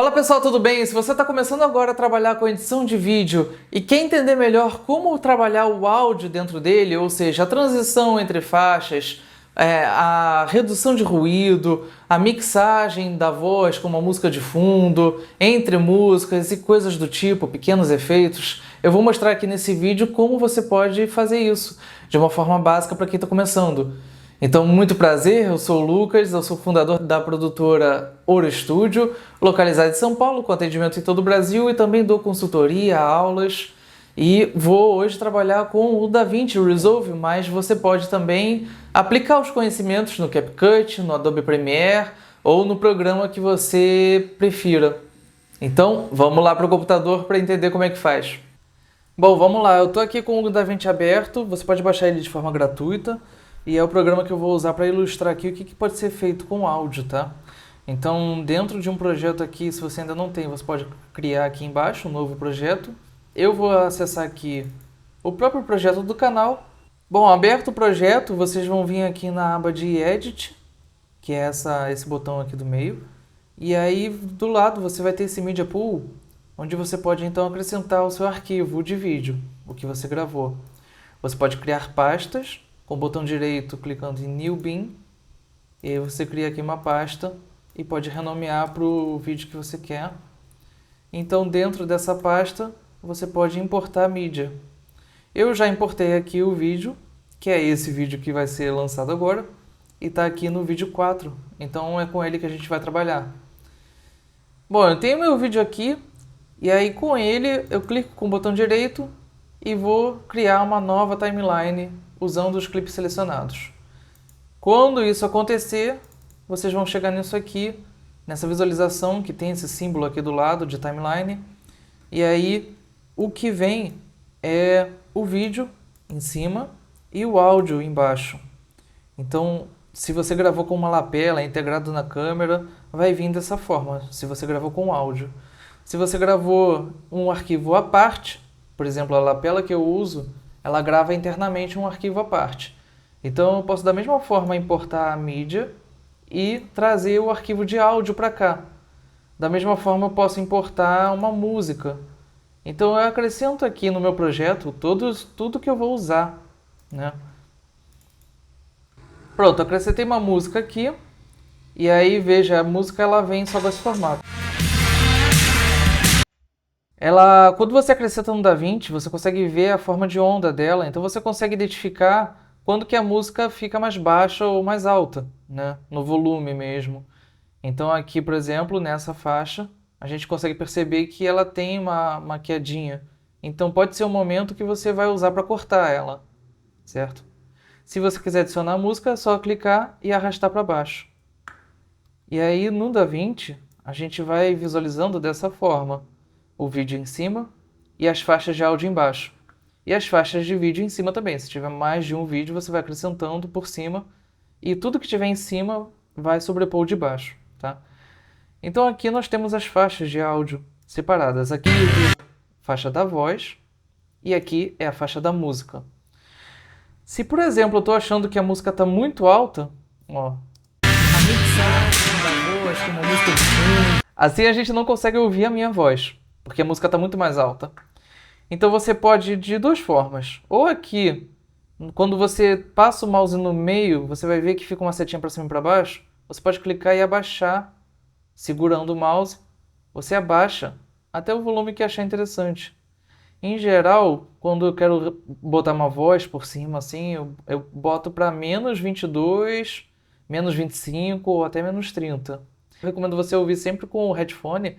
Fala pessoal, tudo bem? Se você está começando agora a trabalhar com edição de vídeo e quer entender melhor como trabalhar o áudio dentro dele, ou seja, a transição entre faixas, a redução de ruído, a mixagem da voz com uma música de fundo, entre músicas e coisas do tipo, pequenos efeitos, eu vou mostrar aqui nesse vídeo como você pode fazer isso de uma forma básica para quem está começando. Então, muito prazer, eu sou o Lucas, eu sou fundador da produtora Ouro Studio, localizada em São Paulo, com atendimento em todo o Brasil, e também dou consultoria, aulas, e vou hoje trabalhar com o DaVinci Resolve, mas você pode também aplicar os conhecimentos no CapCut, no Adobe Premiere ou no programa que você prefira. Então, vamos lá para o computador para entender como é que faz. Bom, vamos lá, eu estou aqui com o DaVinci aberto, você pode baixar ele de forma gratuita. E é o programa que eu vou usar para ilustrar aqui o que pode ser feito com áudio, tá? Então, dentro de um projeto aqui, se você ainda não tem, você pode criar aqui embaixo um novo projeto. Eu vou acessar aqui o próprio projeto do canal. Bom, aberto o projeto, vocês vão vir aqui na aba de Edit, que é esse botão aqui do meio. E aí, do lado, você vai ter esse Media Pool, onde você pode então acrescentar o seu arquivo de vídeo, o que você gravou. Você pode criar pastas, com o botão direito clicando em New Bin, e aí você cria aqui uma pasta e pode renomear para o vídeo que você quer. Então dentro dessa pasta você pode importar a mídia. Eu já importei aqui o vídeo, que é esse vídeo que vai ser lançado agora, e está aqui no vídeo 4, então é com ele que a gente vai trabalhar. Bom, eu tenho meu vídeo aqui, e aí com ele eu clico com o botão direito e vou criar uma nova timeline usando os clipes selecionados. Quando isso acontecer, vocês vão chegar nisso aqui, nessa visualização que tem esse símbolo aqui do lado de timeline, e aí o que vem é o vídeo em cima e o áudio embaixo. Então, se você gravou com uma lapela integrado na câmera, vai vir dessa forma, se você gravou com áudio. Se você gravou um arquivo à parte, por exemplo, a lapela que eu uso, ela grava internamente um arquivo à parte. Então eu posso da mesma forma importar a mídia e trazer o arquivo de áudio para cá. Da mesma forma eu posso importar uma música. Então eu acrescento aqui no meu projeto tudo que eu vou usar, né? Pronto, acrescentei uma música aqui. E aí, veja, a música ela vem só desse formato. Quando você acrescenta no DaVinci, você consegue ver a forma de onda dela, então você consegue identificar quando que a música fica mais baixa ou mais alta, né? No volume mesmo. Então aqui, por exemplo, nessa faixa, a gente consegue perceber que ela tem uma quedinha. Então pode ser um momento que você vai usar para cortar ela, certo? Se você quiser adicionar a música, é só clicar e arrastar para baixo. E aí no DaVinci, a gente vai visualizando dessa forma. O vídeo em cima e as faixas de áudio embaixo. E as faixas de vídeo em cima também. Se tiver mais de um vídeo, você vai acrescentando por cima e tudo que tiver em cima vai sobrepor de baixo, tá? Então aqui nós temos as faixas de áudio separadas. Aqui é a faixa da voz e aqui é a faixa da música. Se, por exemplo, eu estou achando que a música está muito alta, ó, a mixagem da voz com uma música de fundo, assim a gente não consegue ouvir a minha voz, porque a música está muito mais alta. Então você pode ir de duas formas. Ou aqui, quando você passa o mouse no meio, você vai ver que fica uma setinha para cima e para baixo. Você pode clicar e abaixar, segurando o mouse. Você abaixa até o volume que achar interessante. Em geral, quando eu quero botar uma voz por cima, assim, eu boto para menos 22, menos 25 ou até menos 30. Eu recomendo você ouvir sempre com o headphone,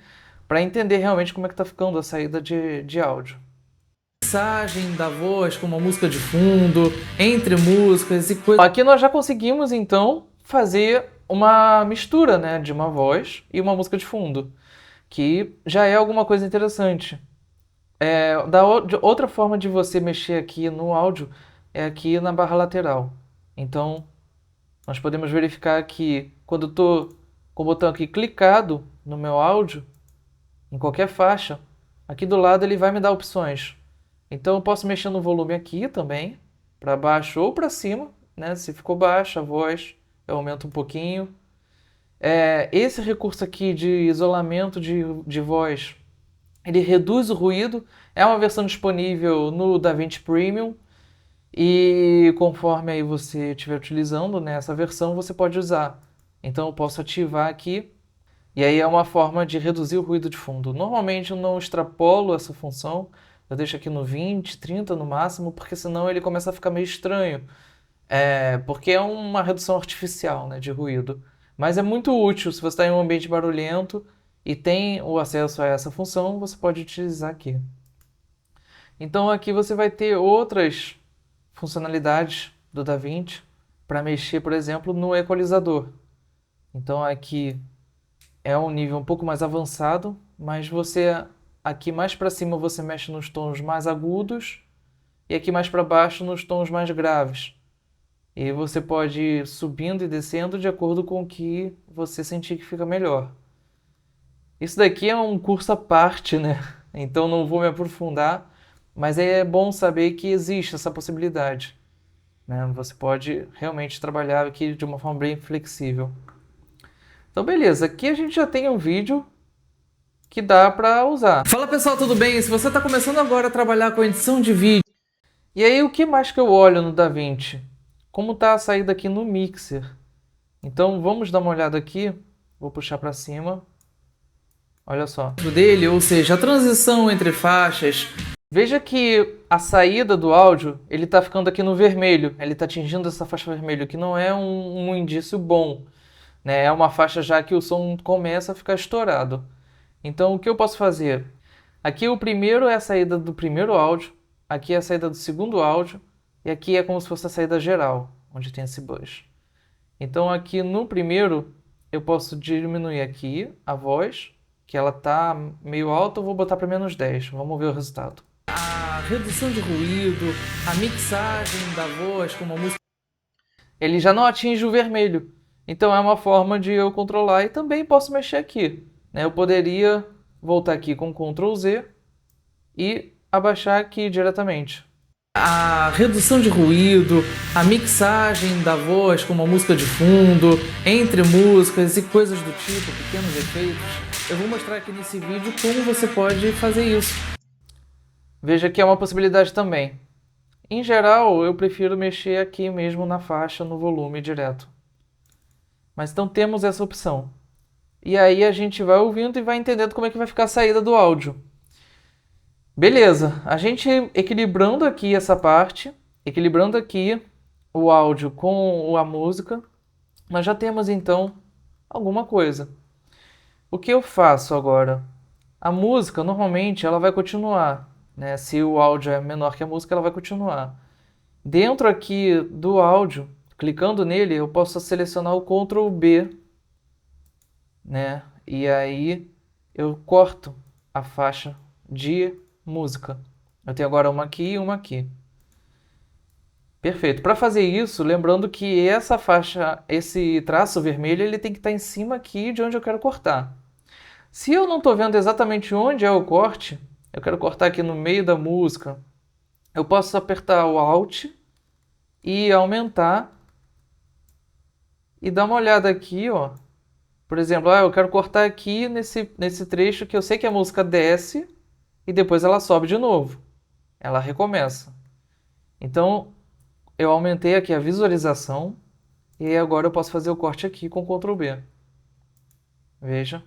para entender realmente como é que está ficando a saída de áudio. Mensagem da voz com uma música de fundo, entre músicas e coisas. Aqui nós já conseguimos então fazer uma mistura, né, de uma voz e uma música de fundo, que já é alguma coisa interessante. Outra forma de você mexer aqui no áudio é aqui na barra lateral. Então nós podemos verificar que quando eu estou com o botão aqui clicado no meu áudio, em qualquer faixa, aqui do lado ele vai me dar opções. Então eu posso mexer no volume aqui também, para baixo ou para cima, né? Se ficou baixa a voz, eu aumento um pouquinho. Esse recurso aqui de isolamento de voz, ele reduz o ruído. É uma versão disponível no DaVinci Premium e conforme aí você estiver utilizando, né, essa versão, você pode usar. Então eu posso ativar aqui e aí é uma forma de reduzir o ruído de fundo. Normalmente eu não extrapolo essa função, eu deixo aqui no 20, 30 no máximo, porque senão ele começa a ficar meio estranho. Porque é uma redução artificial, né, de ruído. Mas é muito útil se você está em um ambiente barulhento e tem o acesso a essa função, você pode utilizar aqui. Então aqui você vai ter outras funcionalidades do DaVinci para mexer, por exemplo, no equalizador. Então aqui é um nível um pouco mais avançado, mas você aqui mais para cima você mexe nos tons mais agudos e aqui mais para baixo nos tons mais graves. E você pode ir subindo e descendo de acordo com o que você sentir que fica melhor. Isso daqui é um curso à parte, né? Então não vou me aprofundar, mas é bom saber que existe essa possibilidade, né? Você pode realmente trabalhar aqui de uma forma bem flexível. Então beleza, aqui a gente já tem um vídeo que dá para usar. Fala pessoal, tudo bem? Se você está começando agora a trabalhar com edição de vídeo, e aí o que mais que eu olho no DaVinci? Como está a saída aqui no Mixer. Então vamos dar uma olhada aqui, vou puxar para cima. Olha só. Dele, ou seja, a transição entre faixas. Veja que a saída do áudio, ele está ficando aqui no vermelho. Ele está atingindo essa faixa vermelha, que não é um indício bom, né? É uma faixa já que o som começa a ficar estourado. Então o que eu posso fazer? Aqui o primeiro é a saída do primeiro áudio, aqui é a saída do segundo áudio, e aqui é como se fosse a saída geral, onde tem esse buzz. Então aqui no primeiro, eu posso diminuir aqui a voz, que ela está meio alta, eu vou botar para -10. Vamos ver o resultado. A redução de ruído, a mixagem da voz com uma música, ele já não atinge o vermelho. Então é uma forma de eu controlar e também posso mexer aqui, né? Eu poderia voltar aqui com Ctrl Z e abaixar aqui diretamente. A redução de ruído, a mixagem da voz com uma música de fundo, entre músicas e coisas do tipo, pequenos efeitos. Eu vou mostrar aqui nesse vídeo como você pode fazer isso. Veja que é uma possibilidade também. Em geral, eu prefiro mexer aqui mesmo na faixa, no volume direto. Mas então temos essa opção. E aí a gente vai ouvindo e vai entendendo como é que vai ficar a saída do áudio. Beleza, a gente equilibrando aqui essa parte, equilibrando aqui o áudio com a música, nós já temos então alguma coisa. O que eu faço agora? A música normalmente ela vai continuar, né? Se o áudio é menor que a música, ela vai continuar. Dentro aqui do áudio, clicando nele, eu posso selecionar o Ctrl B, né? E aí eu corto a faixa de música. Eu tenho agora uma aqui e uma aqui. Perfeito. Para fazer isso, lembrando que essa faixa, esse traço vermelho, ele tem que estar em cima aqui de onde eu quero cortar. Se eu não estou vendo exatamente onde é o corte, eu quero cortar aqui no meio da música, eu posso apertar o Alt e aumentar e dar uma olhada aqui, ó. Por exemplo, eu quero cortar aqui nesse trecho que eu sei que a música desce e depois ela sobe de novo. Ela recomeça. Então, eu aumentei aqui a visualização e agora eu posso fazer o corte aqui com Ctrl B. Veja,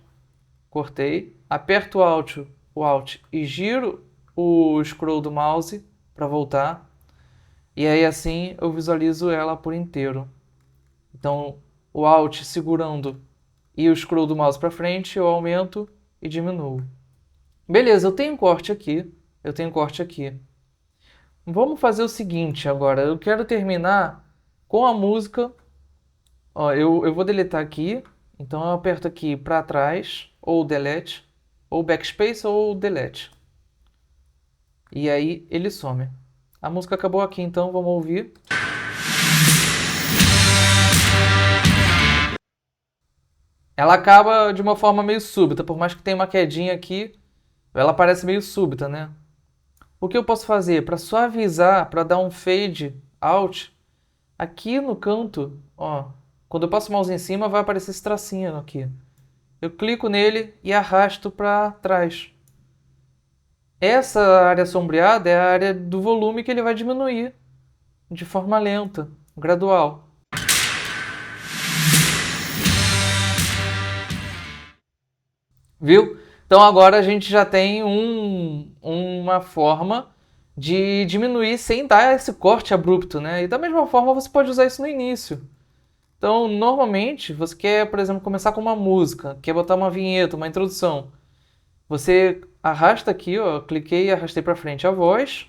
cortei, aperto o Alt e giro o scroll do mouse para voltar. E aí assim eu visualizo ela por inteiro. Então, o Alt segurando e o scroll do mouse para frente, eu aumento e diminuo. Beleza, eu tenho um corte aqui, eu tenho um corte aqui. Vamos fazer o seguinte agora, eu quero terminar com a música. Ó, eu vou deletar aqui, então eu aperto aqui para trás, ou delete, ou backspace ou delete. E aí ele some. A música acabou aqui, então vamos ouvir. Ela acaba de uma forma meio súbita, por mais que tenha uma quedinha aqui, ela parece meio súbita, né? O que eu posso fazer para suavizar, para dar um fade out, aqui no canto, ó, quando eu passo o mouse em cima, vai aparecer esse tracinho aqui. Eu clico nele e arrasto para trás. Essa área sombreada é a área do volume que ele vai diminuir de forma lenta, gradual. Viu? Então agora a gente já tem uma forma de diminuir sem dar esse corte abrupto, né? E da mesma forma você pode usar isso no início. Então, normalmente, você quer, por exemplo, começar com uma música, quer botar uma vinheta, uma introdução. Você arrasta aqui, ó, cliquei e arrastei para frente a voz,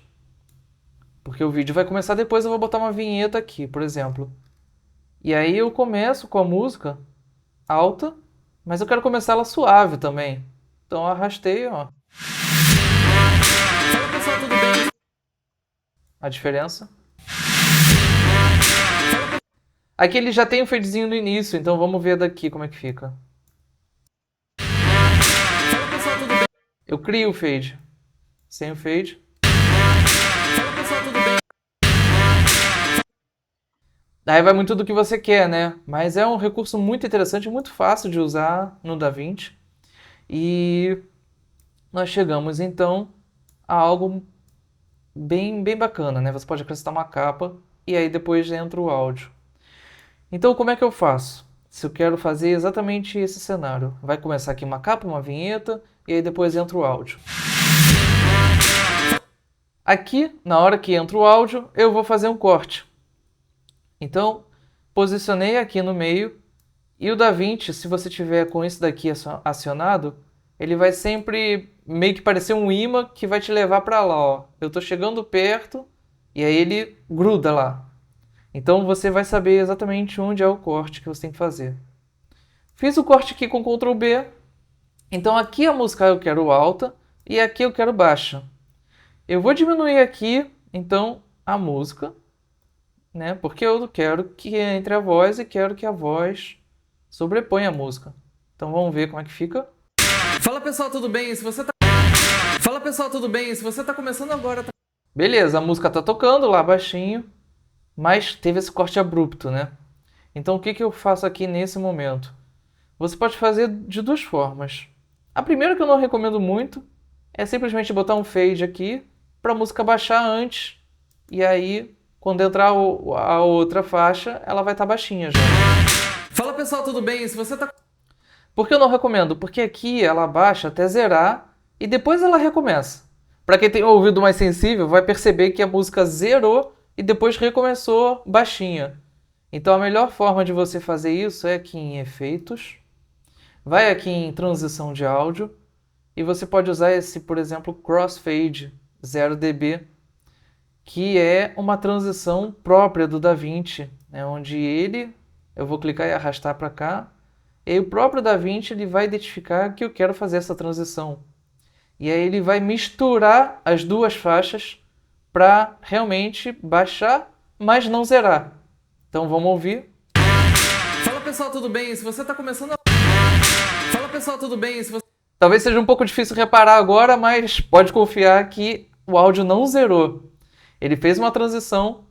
porque o vídeo vai começar depois, eu vou botar uma vinheta aqui, por exemplo. E aí eu começo com a música alta, mas eu quero começar ela suave também. Então eu arrastei, ó. Fala pessoal, tudo bem? A diferença. Aqui ele já tem um fadezinho no início, então vamos ver daqui como é que fica. Fala pessoal, tudo bem? Eu crio o fade. Sem o fade. Fala pessoal, tudo bem? Daí vai muito do que você quer, né? Mas é um recurso muito interessante, muito fácil de usar no DaVinci. E nós chegamos então a algo bem bacana, né? Você pode acrescentar uma capa e aí depois entra o áudio. Então como é que eu faço? Se eu quero fazer exatamente esse cenário, vai começar aqui uma capa, uma vinheta e aí depois entra o áudio. Aqui, na hora que entra o áudio, eu vou fazer um corte. Então, posicionei aqui no meio e o DaVinci, se você tiver com isso daqui acionado, ele vai sempre meio que parecer um imã que vai te levar para lá, ó. Eu estou chegando perto e aí ele gruda lá. Então você vai saber exatamente onde é o corte que você tem que fazer. Fiz o corte aqui com Ctrl B. Então aqui a música eu quero alta e aqui eu quero baixa. Eu vou diminuir aqui, então, a música, né? Porque eu quero que entre a voz e quero que a voz sobreponha a música. Então vamos ver como é que fica. Fala pessoal, tudo bem? Fala pessoal, tudo bem? Se você tá começando agora... Beleza, a música tá tocando lá baixinho, mas teve esse corte abrupto, né? Então o que que eu faço aqui nesse momento? Você pode fazer de duas formas. A primeira, que eu não recomendo muito, é simplesmente botar um fade aqui para a música baixar antes, e aí quando entrar a outra faixa, ela vai estar baixinha já. Fala pessoal, tudo bem? Se você tá... Por que eu não recomendo? Porque aqui ela baixa até zerar e depois ela recomeça. Para quem tem um ouvido mais sensível, vai perceber que a música zerou e depois recomeçou baixinha. Então a melhor forma de você fazer isso é aqui em Efeitos, vai aqui em Transição de Áudio e você pode usar esse, por exemplo, Crossfade 0 dB, que é uma transição própria do DaVinci, né, onde eu vou clicar e arrastar para cá, e o próprio DaVinci ele vai identificar que eu quero fazer essa transição. E aí ele vai misturar as duas faixas para realmente baixar, mas não zerar. Então vamos ouvir. Fala pessoal, tudo bem? Se você está começando a... Fala pessoal, tudo bem? Se você... Talvez seja um pouco difícil reparar agora, mas pode confiar que o áudio não zerou. Ele fez uma transição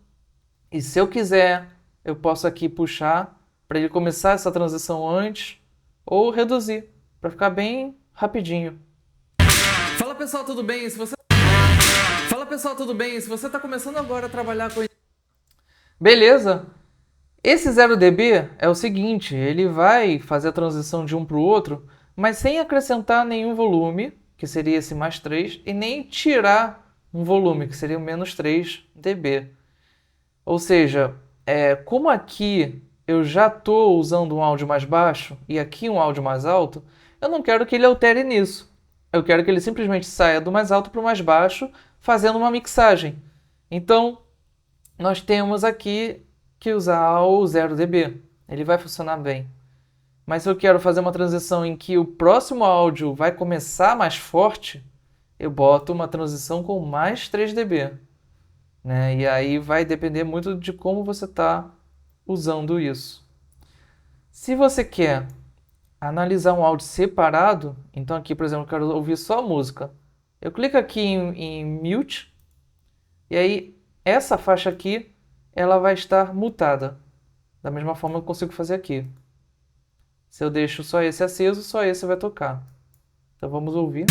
e se eu quiser, eu posso aqui puxar para ele começar essa transição antes ou reduzir para ficar bem rapidinho. Fala pessoal, tudo bem? Se você... Fala pessoal, tudo bem? Se você está começando agora a trabalhar com... Beleza! Esse 0 dB é o seguinte, ele vai fazer a transição de um para o outro, mas sem acrescentar nenhum volume, que seria esse mais 3, e nem tirar um volume, que seria o menos 3 dB. Ou seja, como aqui eu já estou usando um áudio mais baixo e aqui um áudio mais alto, eu não quero que ele altere nisso. Eu quero que ele simplesmente saia do mais alto para o mais baixo, fazendo uma mixagem. Então, nós temos aqui que usar o 0 dB. Ele vai funcionar bem. Mas se eu quero fazer uma transição em que o próximo áudio vai começar mais forte, eu boto uma transição com mais 3 dB. Né? E aí vai depender muito de como você está usando isso. Se você quer analisar um áudio separado, então aqui, por exemplo, eu quero ouvir só a música. Eu clico aqui em Mute, e aí essa faixa aqui ela vai estar mutada. Da mesma forma eu consigo fazer aqui. Se eu deixo só esse aceso, só esse vai tocar. Então vamos ouvir.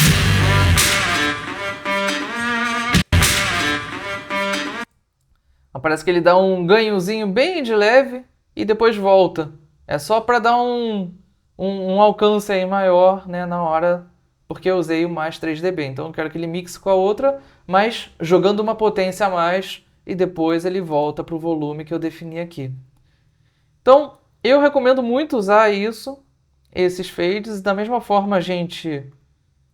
Parece que ele dá um ganhozinho bem de leve e depois volta. É só para dar um alcance aí maior, né, na hora, porque eu usei o mais 3dB. Então eu quero que ele mixe com a outra, mas jogando uma potência a mais e depois ele volta para o volume que eu defini aqui. Então eu recomendo muito usar isso, esses fades. Da mesma forma a gente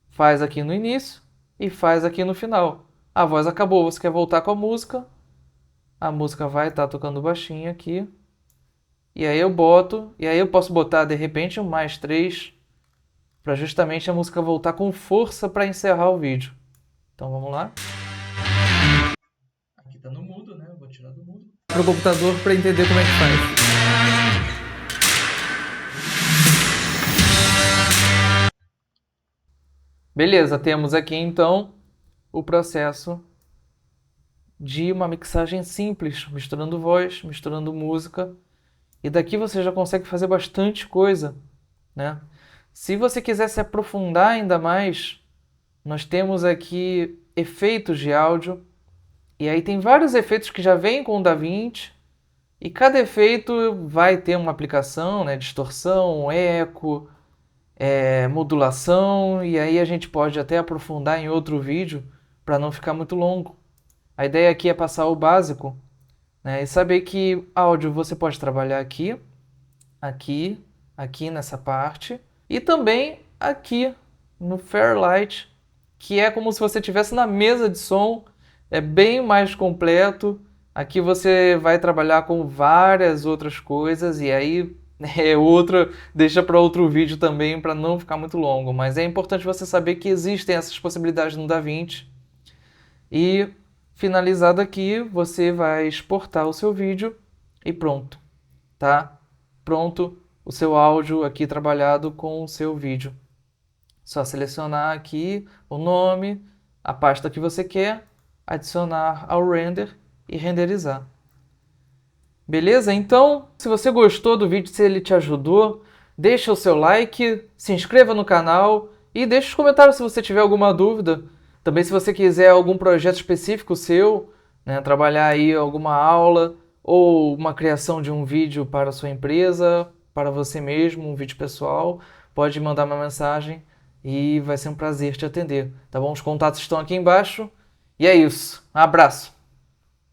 faz aqui no início e faz aqui no final. A voz acabou, você quer voltar com a música vai estar tocando baixinho aqui. E aí eu boto, e aí eu posso botar de repente um mais 3 para justamente a música voltar com força para encerrar o vídeo. Então vamos lá. Aqui tá no mudo, né? Eu vou tirar do mudo para o computador para entender como é que faz. Beleza, temos aqui então o processo de uma mixagem simples, misturando voz, misturando música. E daqui você já consegue fazer bastante coisa, né? Se você quiser se aprofundar ainda mais, nós temos aqui efeitos de áudio. E aí tem vários efeitos que já vêm com o DaVinci. E cada efeito vai ter uma aplicação, né? Distorção, eco, modulação. E aí a gente pode até aprofundar em outro vídeo para não ficar muito longo. A ideia aqui é passar o básico, né? E saber que áudio você pode trabalhar aqui, aqui, aqui nessa parte e também aqui no Fairlight, que é como se você estivesse na mesa de som, é bem mais completo. Aqui você vai trabalhar com várias outras coisas e aí deixa para outro vídeo também para não ficar muito longo, mas é importante você saber que existem essas possibilidades no DaVinci. E finalizado aqui, você vai exportar o seu vídeo e pronto, tá? Pronto o seu áudio aqui trabalhado com o seu vídeo. Só selecionar aqui o nome, a pasta que você quer, adicionar ao render e renderizar. Beleza? Então, se você gostou do vídeo, se ele te ajudou, deixa o seu like, se inscreva no canal e deixa os comentários se você tiver alguma dúvida. Também se você quiser algum projeto específico seu, né, trabalhar aí alguma aula ou uma criação de um vídeo para a sua empresa, para você mesmo, um vídeo pessoal, pode mandar uma mensagem e vai ser um prazer te atender, tá bom? Os contatos estão aqui embaixo e é isso. Um abraço!